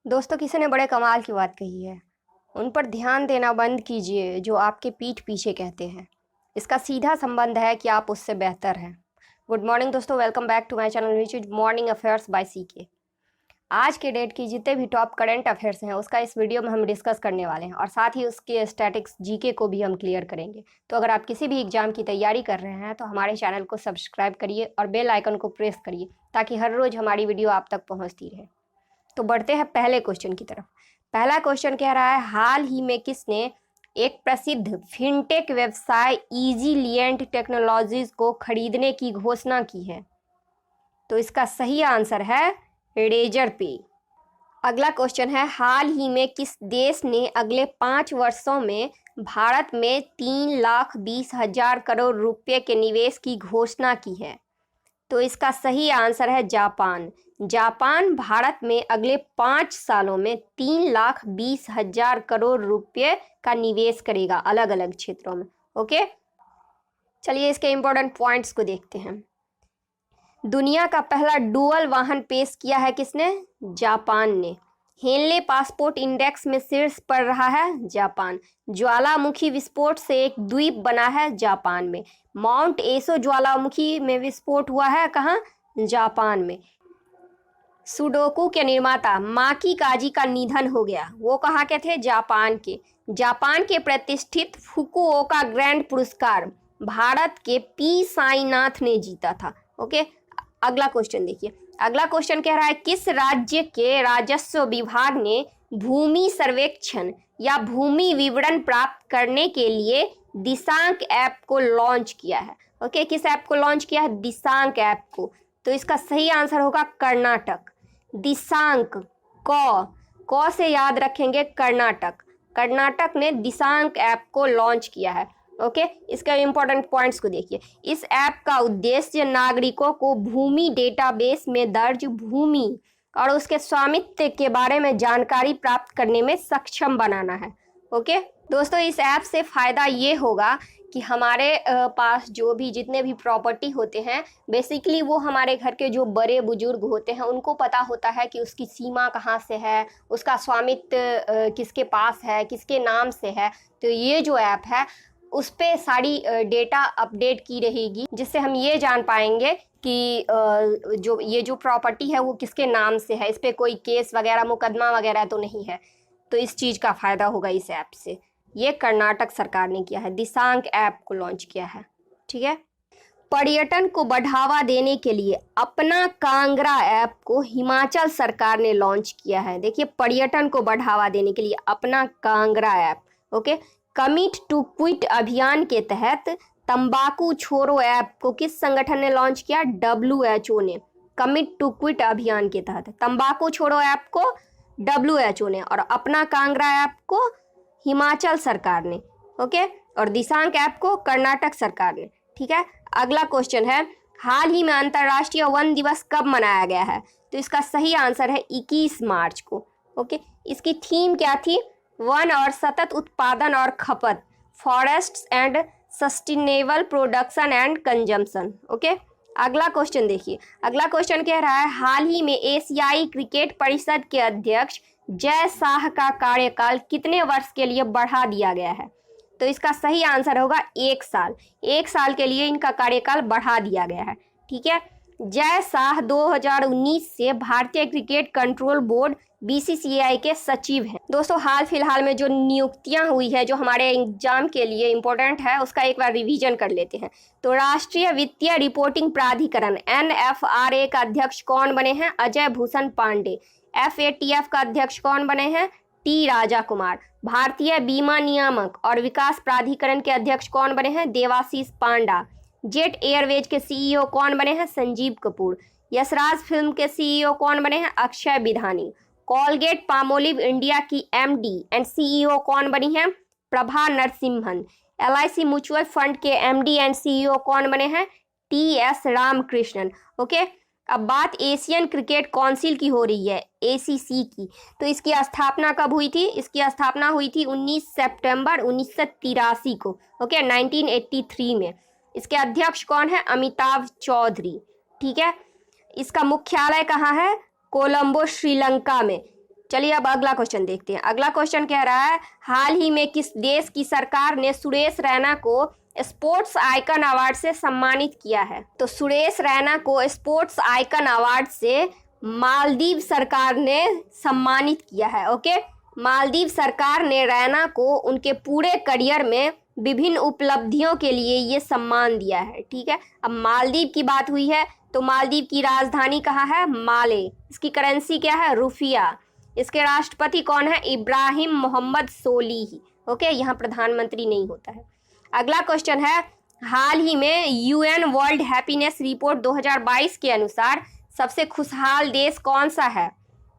दोस्तों, किसी ने बड़े कमाल की बात कही है। उन पर ध्यान देना बंद कीजिए जो आपके पीठ पीछे कहते हैं। इसका सीधा संबंध है कि आप उससे बेहतर हैं। गुड मॉर्निंग दोस्तों, welcome back to my channel which is morning affairs by CK. आज के डेट की जितने भी टॉप करंट अफेयर्स हैं उसका इस वीडियो में हम डिस्कस करने वाले हैं और साथ ही उसके स्टैटिक्स जीके को भी हम क्लियर करेंगे। तो अगर आप किसी भी एग्जाम की तैयारी कर रहे हैं तो हमारे चैनल को सब्सक्राइब करिए और बेल आइकन को प्रेस करिए ताकि हर रोज़ हमारी वीडियो आप तक पहुँचती रहे। तो बढ़ते हैं पहले क्वेश्चन की तरफ। पहला क्वेश्चन कह रहा है, हाल ही में किसने एक प्रसिद्ध फिनटेक व्यवसाय इजीलिएंट टेक्नोलॉजीज को खरीदने की घोषणा की है? तो इसका सही आंसर है रेजर पे। अगला क्वेश्चन है, हाल ही में किस देश ने अगले 5 वर्षों में भारत में 3,20,000 करोड़ रुपए के निवेश की घोषणा की है? तो इसका सही आंसर है जापान। जापान भारत में अगले 5 सालों में 3,20,000 करोड़ रुपए का निवेश करेगा अलग अलग क्षेत्रों में। ओके, चलिए इसके इंपॉर्टेंट पॉइंट्स को देखते हैं। दुनिया का पहला डुअल वाहन पेश किया है किसने? जापान ने। हेनले पासपोर्ट इंडेक्स में शीर्ष पर रहा है जापान। ज्वालामुखी विस्फोट से एक द्वीप बना है जापान में। माउंट एसो ज्वालामुखी में विस्फोट हुआ है कहाँ? जापान में। सुडोकू के निर्माता माकी काजी का निधन हो गया। वो कहाँ के थे? जापान के। जापान के प्रतिष्ठित फुकुओका ग्रैंड पुरस्कार भारत के पी साईनाथ ने जीता था। ओके, अगला क्वेश्चन देखिए। अगला क्वेश्चन कह रहा है, किस राज्य के राजस्व विभाग ने भूमि सर्वेक्षण या भूमि विवरण प्राप्त करने के लिए दिशांक ऐप को लॉन्च किया है? ओके, किस ऐप को लॉन्च किया है? दिशांक ऐप को। तो इसका सही आंसर होगा कर्नाटक। दिशांक क से याद रखेंगे कर्नाटक। कर्नाटक ने दिशांक ऐप को लॉन्च किया है। ओके, इसके इंपॉर्टेंट पॉइंट्स को देखिए। इस ऐप का उद्देश्य नागरिकों को भूमि डेटाबेस में दर्ज भूमि और उसके स्वामित्व के बारे में जानकारी प्राप्त करने में सक्षम बनाना है। ओके दोस्तों, इस ऐप से फ़ायदा ये होगा कि हमारे पास जो भी जितने भी प्रॉपर्टी होते हैं, बेसिकली वो हमारे घर के जो बड़े बुजुर्ग होते हैं उनको पता होता है कि उसकी सीमा कहाँ से है, उसका स्वामित्व किसके पास है, किसके नाम से है। तो ये जो ऐप है उस पर सारी डेटा अपडेट की रहेगी, जिससे हम ये जान पाएंगे कि जो प्रॉपर्टी है वो किसके नाम से है, इस पर कोई केस वगैरह मुकदमा वगैरह तो नहीं है। तो इस चीज़ का फ़ायदा होगा इस ऐप से। ये कर्नाटक सरकार ने किया है, दिशांक ऐप को लॉन्च किया है। ठीक है। पर्यटन को बढ़ावा देने के लिए अपना कांगड़ा ऐप को हिमाचल सरकार ने लॉन्च किया है। देखिए, पर्यटन को बढ़ावा देने के लिए अपना Kangra app. Okay, commit to quit अभियान के तहत तंबाकू छोड़ो ऐप को किस संगठन ने लॉन्च किया? WHO ने। कमिट टू क्विट अभियान के तहत तंबाकू छोड़ो ऐप को WHO ने और अपना कांगड़ा ऐप को हिमाचल सरकार ने। ओके, और दिशांक ऐप को कर्नाटक सरकार ने। ठीक है। अगला क्वेश्चन है, हाल ही में अंतर्राष्ट्रीय वन दिवस कब मनाया गया है? तो इसका सही आंसर है 21 मार्च को। ओके, इसकी थीम क्या थी? वन और सतत उत्पादन और खपत, forests and sustainable production and consumption. Okay, अगला क्वेश्चन देखिए। अगला क्वेश्चन कह रहा है, हाल ही में एशियाई क्रिकेट परिषद के अध्यक्ष जय शाह का कार्यकाल कितने वर्ष के लिए बढ़ा दिया गया है? तो इसका सही आंसर होगा 1 साल। 1 साल के लिए इनका कार्यकाल बढ़ा दिया गया है। ठीक है। जय शाह 2019 से भारतीय क्रिकेट कंट्रोल बोर्ड BCCI के सचिव हैं। दोस्तों, हाल फिलहाल में जो नियुक्तियां हुई है जो हमारे एग्जाम के लिए इम्पोर्टेंट है, उसका एक बार रिवीजन कर लेते हैं। तो राष्ट्रीय वित्तीय रिपोर्टिंग प्राधिकरण NFRA का अध्यक्ष कौन बने हैं? अजय भूषण पांडे। FATF का अध्यक्ष कौन बने हैं? T राजा कुमार। भारतीय बीमा नियामक और विकास प्राधिकरण के अध्यक्ष कौन बने हैं? देवाशीष पांडा। जेट एयरवेज के CEO कौन बने हैं? संजीव कपूर। यशराज फिल्म के CEO कौन बने हैं? Akshay Vidhani. Colgate Palmolive India की MD एंड CEO कौन बनी हैं? Prabha Narasimhan. LIC mutual fund के MD एंड CEO कौन बने हैं? TS रामकृष्णन। ओके, अब बात एशियन क्रिकेट काउंसिल की हो रही है, ACC की। तो इसकी स्थापना कब हुई थी? इसकी स्थापना हुई थी 19 सितंबर 1983 को। ओके, 1983 में। इसके अध्यक्ष कौन है? अमिताभ चौधरी। ठीक है। इसका मुख्यालय कहाँ है? कोलंबो, श्रीलंका में। चलिए अब अगला क्वेश्चन देखते हैं। अगला क्वेश्चन कह रहा है, हाल ही में किस देश की सरकार ने सुरेश रैना को स्पोर्ट्स आइकन अवार्ड से सम्मानित किया है? तो सुरेश रैना को स्पोर्ट्स आइकन अवार्ड से मालदीव सरकार ने सम्मानित किया है। ओके, मालदीव सरकार ने रैना को उनके पूरे करियर में विभिन्न उपलब्धियों के लिए ये सम्मान दिया है। ठीक है, अब मालदीव की बात हुई है तो मालदीव की राजधानी कहाँ है? माले। इसकी करेंसी क्या है? रुपया। इसके राष्ट्रपति कौन है? इब्राहिम मोहम्मद सोलिह। ओके, यहाँ प्रधानमंत्री नहीं होता है। अगला क्वेश्चन है, हाल ही में यूएन वर्ल्ड हैप्पीनेस रिपोर्ट 2022 के अनुसार सबसे खुशहाल देश कौन सा है?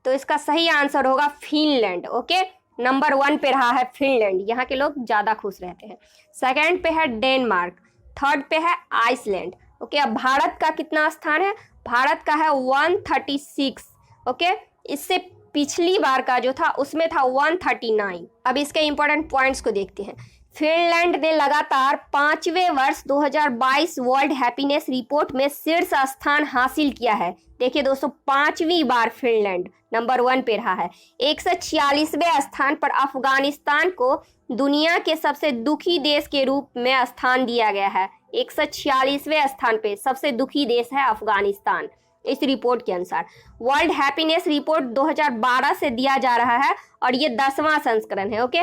तो इसका सही आंसर होगा फिनलैंड। ओके, नंबर 1 पे रहा है फिनलैंड, यहाँ के लोग ज़्यादा खुश रहते हैं। सेकंड पे है डेनमार्क, थर्ड पे है आइसलैंड। ओके, अब भारत का कितना स्थान है? भारत का है 136। ओके, इससे पिछली बार का जो था उसमें था 139। अब इसके इंपॉर्टेंट पॉइंट्स को देखते हैं। फिनलैंड ने लगातार 5वें वर्ष 2022 वर्ल्ड हैप्पीनेस रिपोर्ट में शीर्ष स्थान हासिल किया है। देखिए दोस्तों, 5वीं बार फिनलैंड नंबर 1 पे रहा है। 146वें स्थान पर अफगानिस्तान को दुनिया के सबसे दुखी देश के रूप में स्थान दिया गया है। 146वें स्थान पे सबसे दुखी देश है अफगानिस्तान, इस रिपोर्ट के अनुसार। वर्ल्ड हैप्पीनेस रिपोर्ट 2012 से दिया जा रहा है और ये 10वां संस्करण है। ओके,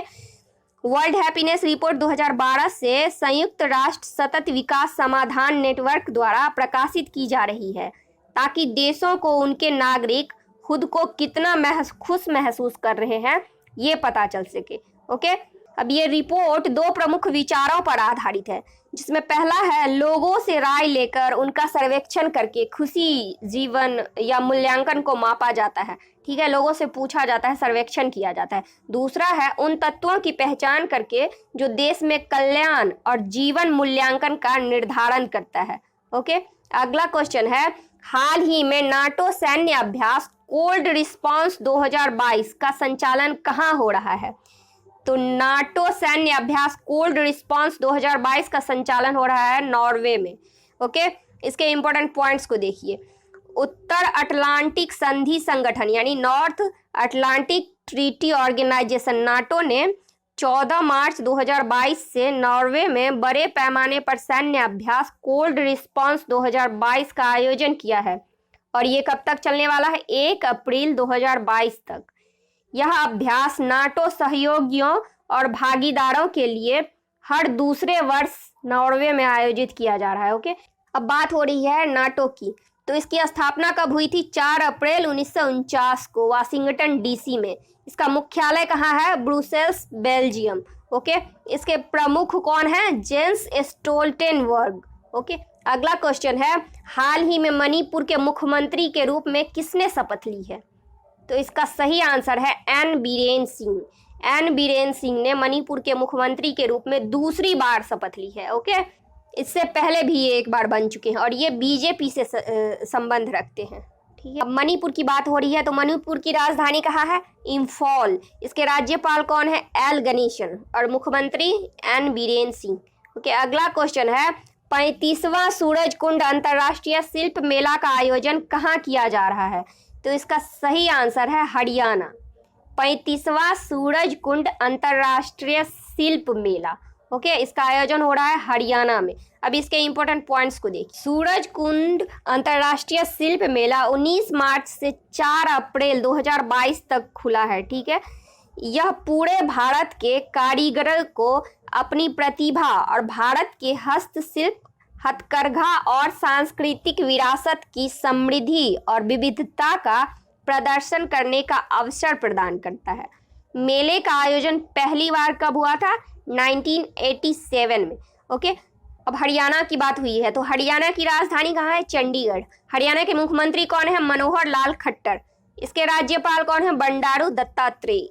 वर्ल्ड हैप्पीनेस रिपोर्ट 2012 से संयुक्त राष्ट्र सतत विकास समाधान नेटवर्क द्वारा प्रकाशित की जा रही है ताकि देशों को उनके नागरिक खुद को कितना खुश महसूस कर रहे हैं ये पता चल सके। ओके, अब ये रिपोर्ट 2 प्रमुख विचारों पर आधारित है, जिसमें पहला है लोगों से राय लेकर उनका सर्वेक्षण करके खुशी जीवन या मूल्यांकन को मापा जाता है। ठीक है, लोगों से पूछा जाता है, सर्वेक्षण किया जाता है। दूसरा है उन तत्वों की पहचान करके जो देश में कल्याण और जीवन मूल्यांकन का निर्धारण करता है। ओके, अगला क्वेश्चन है, हाल ही में नाटो सैन्य अभ्यास कोल्ड रिस्पांस 2022 का संचालन कहाँ हो रहा है? तो नाटो सैन्य अभ्यास कोल्ड रिस्पांस 2022 का संचालन हो रहा है नॉर्वे में। ओके, इसके इंपॉर्टेंट पॉइंट्स को देखिए। उत्तर अटलांटिक संधि संगठन यानी North Atlantic Treaty Organization NATO ने 14 मार्च 2022 से नॉर्वे में बड़े पैमाने पर सैन्य अभ्यास कोल्ड रिस्पांस 2022 का आयोजन किया है और ये कब तक चलने वाला है? 1 अप्रैल 2022 तक। यह अभ्यास नाटो सहयोगियों और भागीदारों के लिए हर दूसरे वर्ष नॉर्वे में आयोजित किया जा रहा है। ओके, अब बात हो रही है नाटो की। तो इसकी स्थापना कब हुई थी? 4 अप्रैल 1949 को वाशिंगटन डीसी में। इसका मुख्यालय कहाँ है? Brussels, Belgium. ओके, इसके प्रमुख कौन है? Jens Stoltenberg. ओके, अगला क्वेश्चन है, हाल ही में मणिपुर के मुख्यमंत्री के रूप में किसने शपथ ली है? तो इसका सही आंसर है एन बीरेन सिंह। एन बीरेन सिंह ने मणिपुर के मुख्यमंत्री के रूप में दूसरी बार शपथ ली है। ओके, इससे पहले भी ये एक बार बन चुके हैं और ये बीजेपी से संबंध रखते हैं। ठीक है, अब मणिपुर की बात हो रही है तो मणिपुर की राजधानी कहाँ है? इम्फॉल। इसके राज्यपाल कौन है? एल गणेशन और मुख्यमंत्री एन बीरेन सिंह। ओके, अगला क्वेश्चन है, 35वां सूरजकुंड अंतर्राष्ट्रीय शिल्प मेला का आयोजन कहाँ किया जा रहा है? तो इसका सही आंसर है हरियाणा। 35वां सूरजकुंड अंतर्राष्ट्रीय शिल्प मेला। ओके, इसका आयोजन हो रहा है हरियाणा में। अब इसके इंपॉर्टेंट पॉइंट्स को देखिए। सूरजकुंड अंतर्राष्ट्रीय शिल्प मेला 19 मार्च से 4 अप्रैल 2022 तक खुला है। ठीक है, यह पूरे भारत के कारीगरों को अपनी प्रतिभा और भारत के हस्तशिल्प, हथकरघा और सांस्कृतिक विरासत की समृद्धि और विविधता का प्रदर्शन करने का अवसर प्रदान करता है। मेले का आयोजन पहली बार कब हुआ था? 1987 में। ओके, अब हरियाणा की बात हुई है तो हरियाणा की राजधानी कहाँ है? चंडीगढ़। हरियाणा के मुख्यमंत्री कौन है? मनोहर लाल खट्टर। इसके राज्यपाल कौन है? बंडारू दत्तात्रेय।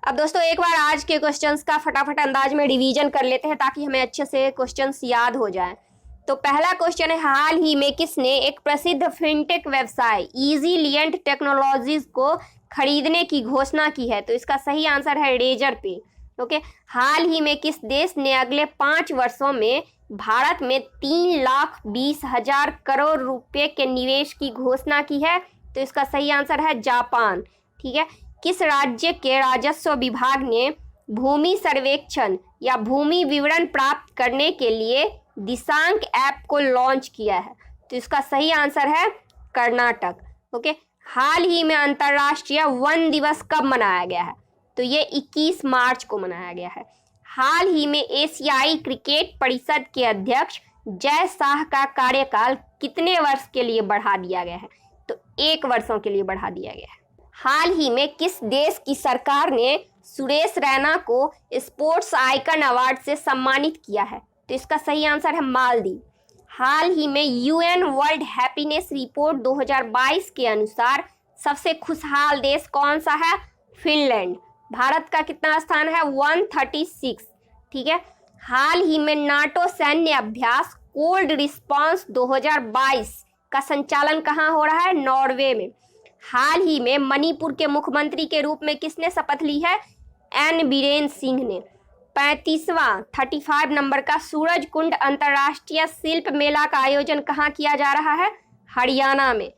अब दोस्तों एक बार आज के क्वेश्चंस का फटाफट अंदाज में रिवीजन कर लेते हैं ताकि हमें अच्छे से क्वेश्चंस याद हो जाएं। तो पहला क्वेश्चन है, हाल ही में किसने एक प्रसिद्ध फिनटेक व्यवसाय ईजीलिएंट टेक्नोलॉजीज को खरीदने की घोषणा की है? तो इसका सही आंसर है रेजर पे। ओके, हाल ही में किस देश ने अगले 5 वर्षों में भारत में 3,20,000 करोड़ रुपए के निवेश की घोषणा की है? तो इसका सही आंसर है जापान। ठीक है, किस राज्य के राजस्व विभाग ने भूमि सर्वेक्षण या भूमि विवरण प्राप्त करने के लिए दिशांक ऐप को लॉन्च किया है? तो इसका सही आंसर है कर्नाटक। ओके, हाल ही में अंतर्राष्ट्रीय वन दिवस कब मनाया गया है? तो ये 21 मार्च को मनाया गया है। हाल ही में एशियाई क्रिकेट परिषद के अध्यक्ष जय शाह का कार्यकाल कितने वर्ष के लिए बढ़ा दिया गया है? तो 1 वर्षों के लिए बढ़ा दिया गया है। हाल ही में किस देश की सरकार ने सुरेश रैना को स्पोर्ट्स आइकन अवार्ड से सम्मानित किया है? तो इसका सही आंसर है मालदीव। हाल ही में यूएन वर्ल्ड हैप्पीनेस रिपोर्ट 2022 के अनुसार सबसे खुशहाल देश कौन सा है? फिनलैंड। भारत का कितना स्थान है? 136। ठीक है। हाल ही में नाटो सैन्य अभ्यास कोल्ड रिस्पॉन्स 2022 का संचालन कहाँ हो रहा है? नॉर्वे में। हाल ही में मणिपुर के मुख्यमंत्री के रूप में किसने शपथ ली है? एन बीरेन सिंह ने। 35वां नंबर का सूरज कुंड अंतर्राष्ट्रीय शिल्प मेला का आयोजन कहाँ किया जा रहा है? हरियाणा में।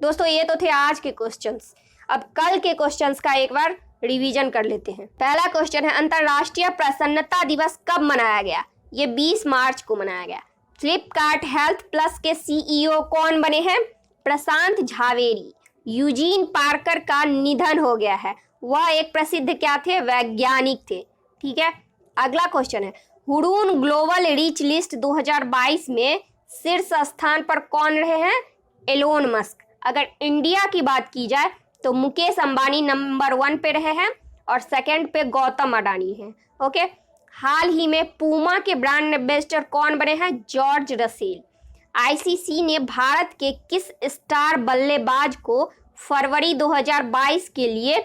दोस्तों ये तो थे आज के क्वेश्चंस। अब कल के क्वेश्चंस का एक बार रिवीजन कर लेते हैं। पहला क्वेश्चन है, अंतर्राष्ट्रीय प्रसन्नता दिवस कब मनाया गया? ये 20 मार्च को मनाया गया। फ्लिपकार्ट हेल्थ प्लस के सीईओ कौन बने हैं? प्रशांत झावेरी। यूजीन पार्कर का निधन हो गया है। वह एक प्रसिद्ध क्या थे? वैज्ञानिक थे। ठीक है। अगला क्वेश्चन है, हुडून ग्लोबल रिच लिस्ट 2022 में शीर्ष स्थान पर कौन रहे हैं? Elon Musk. अगर इंडिया की बात की जाए तो मुकेश अंबानी नंबर 1 पे रहे हैं और सेकंड पे गौतम अडानी हैं। ओके। हाल ही में पूमा के ब्रांड एम्बेसडर कौन बने हैं? George Russell. आईसीसी ने भारत के किस स्टार बल्लेबाज को फरवरी 2022 के लिए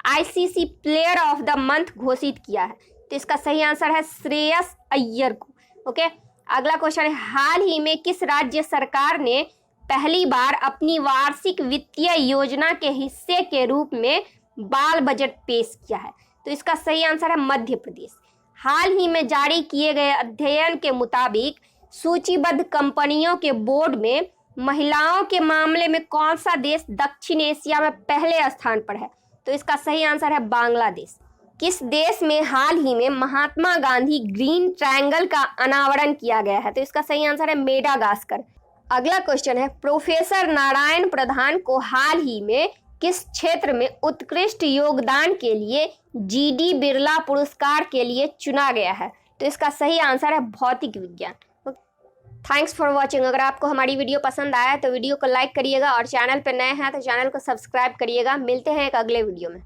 ICC player of the month घोषित किया है? तो इसका सही आंसर है श्रेयस अय्यर को। ओके। अगला क्वेश्चन है, हाल ही में किस राज्य सरकार ने पहली बार अपनी वार्षिक वित्तीय योजना के हिस्से के रूप में बाल बजट पेश किया है? तो इसका सही आंसर है मध्य प्रदेश। हाल ही में जारी किए गए अध्ययन के मुताबिक सूचीबद्ध कंपनियों के बोर्ड में महिलाओं के मामले में कौन सा देश दक्षिण एशिया में पहले स्थान पर है? तो इसका सही आंसर है बांग्लादेश। किस देश में हाल ही में महात्मा गांधी ग्रीन ट्रायंगल का अनावरण किया गया है? तो इसका सही आंसर है मेडागास्कर। अगला क्वेश्चन है, प्रोफेसर नारायण प्रधान को हाल ही में किस क्षेत्र में उत्कृष्ट योगदान के लिए जीडी बिरला पुरस्कार के लिए चुना गया है? तो इसका सही आंसर है भौतिक विज्ञान। Thanks for watching. अगर आपको हमारी वीडियो पसंद आया तो वीडियो को लाइक करिएगा और चैनल पर नए हैं तो चैनल को सब्सक्राइब करिएगा। मिलते हैं एक अगले वीडियो में।